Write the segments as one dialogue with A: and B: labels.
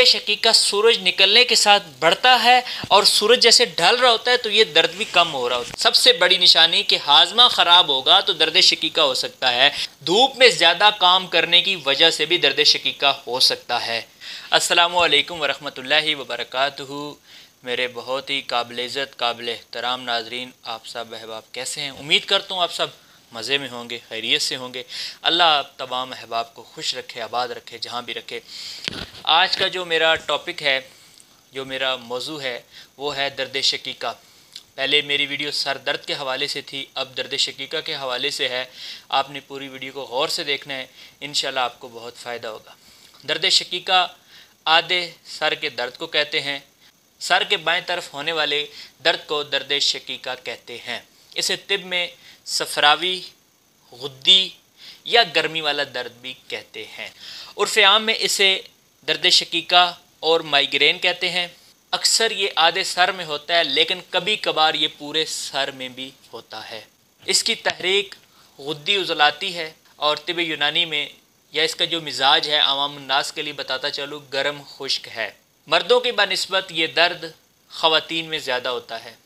A: शकीका सूरज निकलने के साथ बढ़ता है और सूरज जैसे ढल रहा होता है तो ये दर्द भी कम हो रहा होता है। सबसे बड़ी निशानी कि हाजमा ख़राब होगा तो दर्द शकीका हो सकता है। धूप में ज़्यादा काम करने की वजह से भी दर्द शकीका हो सकता है। अस्सलामु अलैकुम वरहमतुल्लाहि वबरकातुहू। मेरे बहुत ही काबिल इज़्ज़त काबिल एहतराम नाज़रीन, आप सब अहबाब कैसे हैं? उम्मीद करता हूँ आप सब मज़े में होंगे, खैरियत से होंगे। अल्लाह तमाम अहबाब को खुश रखे, आबाद रखे, जहाँ भी रखे। आज का जो मेरा टॉपिक है, जो मेरा मौजू है, वो है दर्द शकीका। पहले मेरी वीडियो सर दर्द के हवाले से थी, अब दर्द शकीका के हवाले से है। आपने पूरी वीडियो को गौर से देखना है, इंशाल्लाह आपको बहुत फ़ायदा होगा। दर्द शकीका आधे सर के दर्द को कहते हैं। सर के बाएं तरफ होने वाले दर्द को दर्द शकीका कहते हैं। इसे तिब में सफरावी, गुद्दी या गर्मी वाला दर्द भी कहते हैं। उर्फ़ आम में इसे दर्द शकीका और माइग्रेन कहते हैं। अक्सर ये आधे सर में होता है, लेकिन कभी कभार ये पूरे सर में भी होता है। इसकी तहरीक गुद्दी उज़लाती है और तिब यूनानी में, या इसका जो मिजाज है आवाम नास के लिए बताता चलूँ, गर्म खुश्क है। मर्दों की बनिस्बत ये दर्द ख़वातीन में ज़्यादा होता है,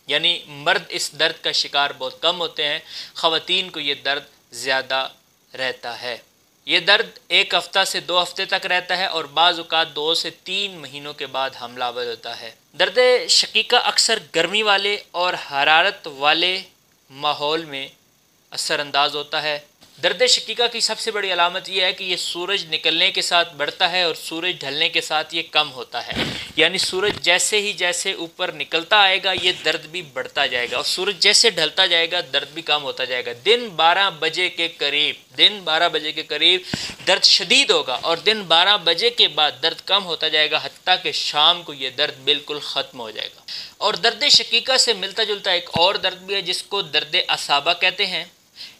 A: यानी मर्द इस दर्द का शिकार बहुत कम होते हैं, ख़वातीन को ये दर्द ज़्यादा रहता है। ये दर्द 1 हफ़्ता से 2 हफ़्ते तक रहता है और बाज़ औक़ात 2 से 3 महीनों के बाद हमलावर होता है। दर्द शकीका अक्सर गर्मी वाले और हरारत वाले माहौल में असरअंदाज होता है। दर्द शकीका की सबसे बड़ी अलामत यह है कि ये सूरज निकलने के साथ बढ़ता है और सूरज ढलने के साथ ये कम होता है। यानी सूरज जैसे ऊपर निकलता आएगा ये दर्द भी बढ़ता जाएगा, और सूरज जैसे ढलता जाएगा दर्द भी कम होता जाएगा। दिन 12 बजे के करीब दर्द शदीद होगा और दिन 12 बजे के बाद दर्द कम होता जाएगा, हत्ता कि शाम को ये दर्द बिल्कुल ख़त्म हो जाएगा। और दर्द शकीका से मिलता जुलता एक और दर्द भी है जिसको दर्द असाबा कहते हैं।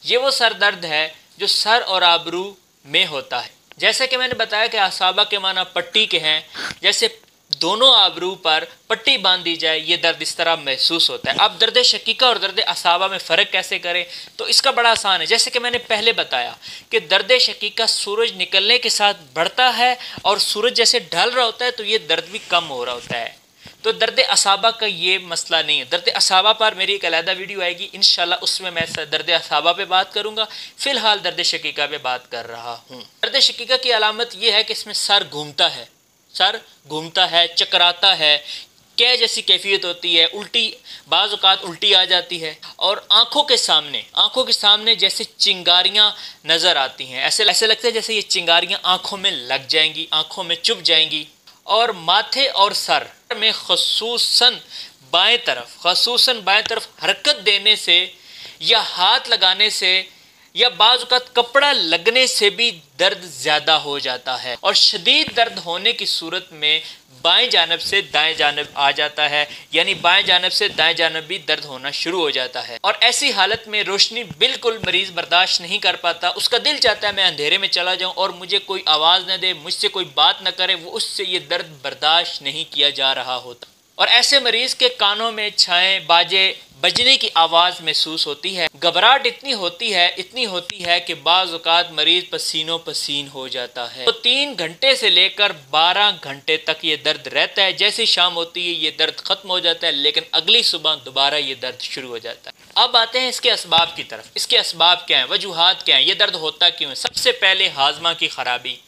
A: ये वो सर दर्द है जो सर और आबरू में होता है। जैसे कि मैंने बताया कि असाबा के माना पट्टी के हैं, जैसे दोनों आबरू पर पट्टी बांध दी जाए ये दर्द इस तरह महसूस होता है। अब दर्द शकीका और दर्द असाबा में फ़र्क कैसे करें, तो इसका बड़ा आसान है। जैसे कि मैंने पहले बताया कि दर्द शकीका सूरज निकलने के साथ बढ़ता है और सूरज जैसे ढल रहा होता है तो ये दर्द भी कम हो रहा होता है। तो दर्द असाबा का ये मसला नहीं है। दर्द असाबा पर मेरी एक अलहदा वीडियो आएगी, इंशाल्लाह उसमें मैं दर्द असाबा पे बात करूँगा। फ़िलहाल दर्द शकीका पे बात कर रहा हूँ। दर्द शकीका की अलामत ये है कि इसमें सर घूमता है, चकराता है, कै जैसी कैफियत होती है, उल्टी, बाज़ औक़ात उल्टी आ जाती है, और आँखों के सामने जैसे चिंगारियाँ नज़र आती हैं। ऐसे लगता है जैसे ये चिंगारियाँ आँखों में लग जाएंगी, आँखों में चुभ जाएंगी। और माथे और सर में खसूसन बाएं तरफ हरकत देने से या हाथ लगाने से या बाज़ औक़ात कपड़ा लगने से भी दर्द ज़्यादा हो जाता है। और शदीद दर्द होने की सूरत में बाएं जानिब से दाएं जानिब आ जाता है, यानी बाएं जानिब से दाएं जानिब भी दर्द होना शुरू हो जाता है। और ऐसी हालत में रोशनी बिल्कुल मरीज़ बर्दाश्त नहीं कर पाता। उसका दिल चाहता है मैं अंधेरे में चला जाऊं और मुझे कोई आवाज़ न दे, मुझसे कोई बात न करे, वो उससे ये दर्द बर्दाश्त नहीं किया जा रहा होता। और ऐसे मरीज़ के कानों में छाएं बाजे बजने की आवाज़ महसूस होती है। घबराहट इतनी होती है कि बाज़ औक़ात मरीज़ पसीनों पसीन हो जाता है। तो 3 घंटे से लेकर 12 घंटे तक ये दर्द रहता है। जैसे शाम होती है ये दर्द ख़त्म हो जाता है, लेकिन अगली सुबह दोबारा ये दर्द शुरू हो जाता है। अब आते हैं इसके असबाब की तरफ। इसके असबाब क्या हैं, वजूहात क्या हैं, ये दर्द होता क्यों है? सबसे पहले हाजमा की ख़राबी।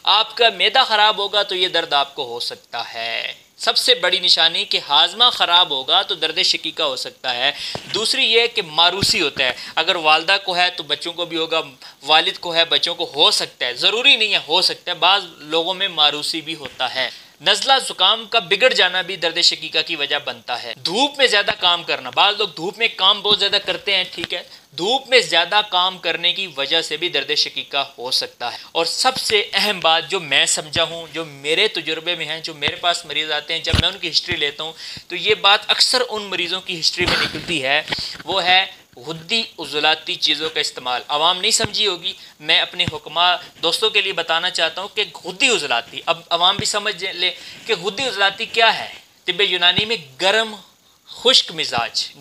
A: आपका मैदा ख़राब होगा तो ये दर्द आपको हो सकता है। सबसे बड़ी निशानी कि हाजमा ख़राब होगा तो दर्द शकीका हो सकता है। दूसरी ये कि मारूसी होता है। अगर वालदा को है तो बच्चों को भी होगा, वालिद को है बच्चों को हो सकता है, ज़रूरी नहीं है, हो सकता है। बाज़ लोगों में मारूसी भी होता है। नज़ला ज़ुकाम का बिगड़ जाना भी दर्द शकीका की वजह बनता है। धूप में ज़्यादा काम करना, बाज़ लोग धूप में काम बहुत ज़्यादा करते हैं, ठीक है, धूप में ज़्यादा काम करने की वजह से भी दर्द शकीका हो सकता है। और सबसे अहम बात जो मैं समझा हूँ, जो मेरे तजुर्बे में है, जो मेरे पास मरीज़ आते हैं, जब मैं उनकी हिस्ट्री लेता हूँ तो ये बात अक्सर उन मरीज़ों की हिस्ट्री में निकलती है, वो है गुद्दी उज़लाती चीज़ों का इस्तेमाल। आवाम नहीं समझी होगी, मैं अपने हुक्मा दोस्तों के लिए बताना चाहता हूँ कि गुद्दी उज़लाती, अब आवाम भी समझ ले कि गुद्दी उज़लाती क्या है। तिब्बे यूनानी में गर्म खुश्क मिजाज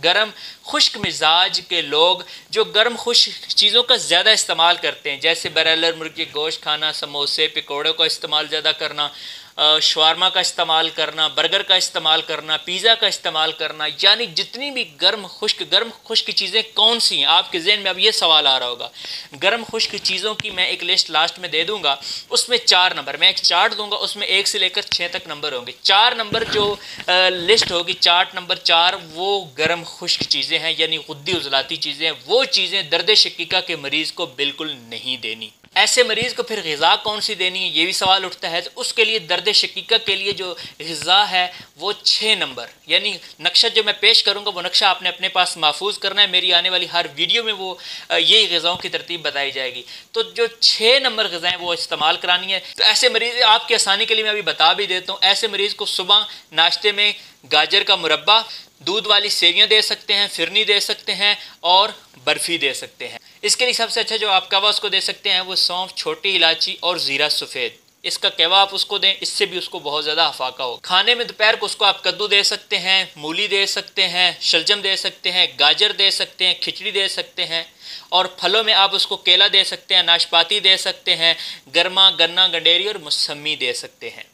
A: के लोग जो गर्म खुश्क चीज़ों का ज़्यादा इस्तेमाल करते हैं, जैसे ब्रायलर मुर्गी गोश्त खाना, समोसे पकौड़ों का इस्तेमाल ज़्यादा करना, शवारमा का इस्तेमाल करना, बर्गर का इस्तेमाल करना, पिज़्ज़ा का इस्तेमाल करना, यानी जितनी भी गर्म खुश्क चीज़ें कौन सी हैं। आपके ज़हन में अब ये सवाल आ रहा होगा। गर्म खुश्क चीज़ों की मैं एक लिस्ट लास्ट में दे दूंगा, उसमें 4 नंबर, मैं एक चार्ट दूंगा, उसमें 1 से लेकर 6 तक नंबर होंगे। 4 नंबर जो लिस्ट होगी, चार्ट नंबर 4, वो गर्म खुश्क चीज़ें हैं, यानी गुद्दी उजलाती चीज़ें। वो चीज़ें दर्द शकीका के मरीज़ को बिल्कुल नहीं देनी। ऐसे मरीज़ को फिर ग़िज़ा कौन सी देनी है, ये भी सवाल उठता है। तो उसके लिए दर्द शकीका के लिए जो ग़िज़ा है वो 6 नंबर, यानी नक्शा जो मैं पेश करूँगा वो नक्शा आपने अपने पास महफूज करना है। मेरी आने वाली हर वीडियो में वो यही ग़िज़ाओं की तरतीब बताई जाएगी। तो जो 6 नंबर ग़िज़ाएँ वो इस्तेमाल करानी है। तो ऐसे मरीज़, आपकी आसानी के लिए मैं अभी बता भी देता हूँ, ऐसे मरीज़ को सुबह नाश्ते में गाजर का मुरब्बा, दूध वाली सेवियाँ दे सकते हैं, फिरनी दे सकते हैं और बर्फ़ी दे सकते हैं। इसके लिए सबसे अच्छा जो आप कहवा उसको दे सकते हैं वो सौंफ, छोटी इलायची और ज़ीरा सफ़ेद, इसका कहवा आप उसको दें, इससे भी उसको बहुत ज़्यादा अफाका हो। खाने में दोपहर को उसको आप कद्दू दे सकते हैं, मूली दे सकते हैं, शलजम दे सकते हैं, गाजर दे सकते हैं, खिचड़ी दे सकते हैं, और फलों में आप उसको केला दे सकते हैं, नाशपाती दे सकते हैं, गरमा, गन्ना, गंडेरी और मौसमी दे सकते हैं।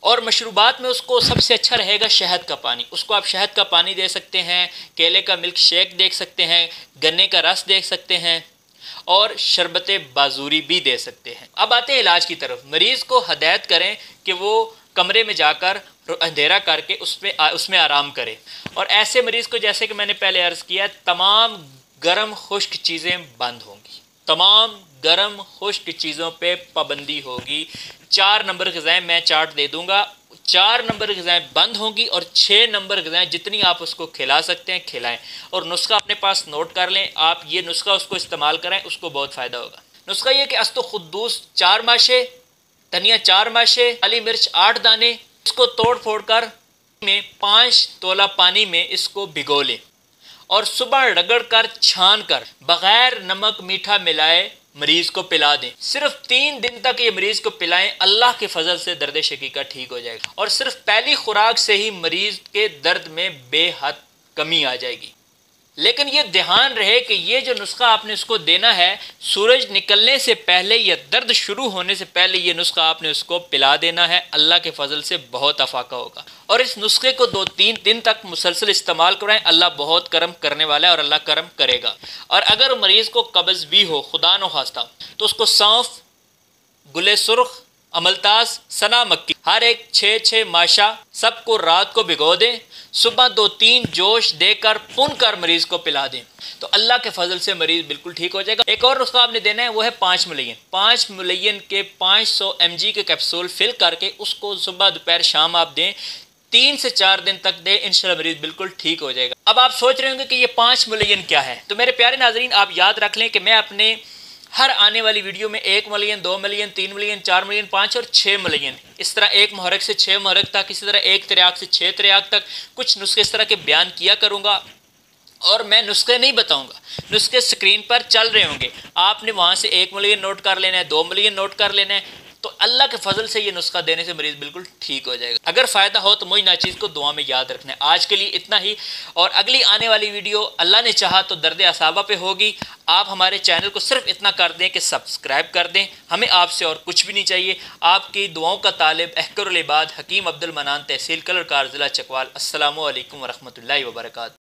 A: और मशरूबात में उसको सबसे अच्छा रहेगा शहद का पानी, उसको आप शहद का पानी दे सकते हैं, केले का मिल्क शेक दे सकते हैं, गन्ने का रस दे सकते हैं और शरबत बाजूरी भी दे सकते हैं। अब आते हैं इलाज की तरफ। मरीज़ को हदायत करें कि वो कमरे में जाकर अंधेरा करके उसमें आराम करे। और ऐसे मरीज़ को, जैसे कि मैंने पहले अर्ज़ किया, तमाम गर्म खुश्क चीज़ें बंद होंगी, तमाम गर्म खुश्क चीज़ों पे पाबंदी होगी। 4 नंबर ग़िज़ाएँ मैं चार्ट दे दूंगा, 4 नंबर ग़िज़ाएँ बंद होंगी और 6 नंबर ग़िज़ाएँ जितनी आप उसको खिला सकते हैं खिलाएं। और नुस्खा अपने पास नोट कर लें, आप ये नुस्खा उसको इस्तेमाल करें, उसको बहुत फ़ायदा होगा। नुस्खा ये कि अस्तो खुद्दूस 4 माशे, धनिया 4 माशे, काली मिर्च 8 दाने, इसको तोड़ फोड़ कर में 5 तोला पानी में इसको भिगो लें और सुबह रगड़ कर छान कर बग़ैर नमक मीठा मिलाए मरीज़ को पिला दें। सिर्फ 3 दिन तक ये मरीज़ को पिलाएं, अल्लाह के फजल से दर्द शकीका ठीक हो जाएगा। और सिर्फ पहली खुराक से ही मरीज़ के दर्द में बेहद कमी आ जाएगी। लेकिन ये ध्यान रहे कि ये जो नुस्खा आपने उसको देना है, सूरज निकलने से पहले या दर्द शुरू होने से पहले ये नुस्खा आपने उसको पिला देना है। अल्लाह के फजल से बहुत अफाका होगा। और इस नुस्खे को 2-3 दिन तक मुसलसल इस्तेमाल कराएं, अल्लाह बहुत करम करने वाला है और अल्लाह करम करेगा। और अगर मरीज़ को कब्ज़ भी हो, खुदा न खास्ता, तो उसको सौंफ, गुले सुर्ख, अमलतास, सना मक्की, हर एक 6-6 माशा सबको रात को भिगो दें, सुबह 2-3 जोश देकर पुन कर मरीज़ को पिला दें, तो अल्लाह के फजल से मरीज़ बिल्कुल ठीक हो जाएगा। एक और नुस्खा आपने देना है, वो है 5 मुलय्यन। 5 मुलय्यन के 500 mg के कैप्सूल फिल करके उसको सुबह दोपहर शाम आप दें, 3 से 4 दिन तक दें, इंशाल्लाह मरीज़ बिल्कुल ठीक हो जाएगा। अब आप सोच रहे होंगे कि ये 5 मुलय्यन क्या है, तो मेरे प्यारे नाज़रीन आप याद रख लें कि मैं अपने हर आने वाली वीडियो में 1 मुलय्यन, 2 मुलय्यन, 3 मुलय्यन, 4 मुलय्यन, 5 और 6 मुलय्यन, इस तरह 1 मुहर्रिक से 6 मुहर्रिक तक, इसी तरह 1 तिर्याक से 6 तिर्याक तक कुछ नुस्खे इस तरह के बयान किया करूँगा। और मैं नुस्खे नहीं बताऊँगा, नुस्खे स्क्रीन पर चल रहे होंगे, आपने वहाँ से 1 मुलय्यन नोट कर लेना है, 2 मुलय्यन नोट कर लेना है, तो अल्लाह के फजल से ये नुस्खा देने से मरीज़ बिल्कुल ठीक हो जाएगा। अगर फ़ायदा हो तो मुझे नाचीज़ को दुआ में याद रखना है। आज के लिए इतना ही, और अगली आने वाली वीडियो अल्लाह ने चाहा तो दर्द असाबा पे होगी। आप हमारे चैनल को सिर्फ इतना कर दें कि सब्सक्राइब कर दें, हमें आपसे और कुछ भी नहीं चाहिए। आपकी दुआओं का तालिब अहकरुल इबाद हकीम अब्दुल मनान, तहसील कलर कार, ज़िला चकवाल। अस्सलामु अलैकुम व रहमतुल्लाहि व बरकातहू।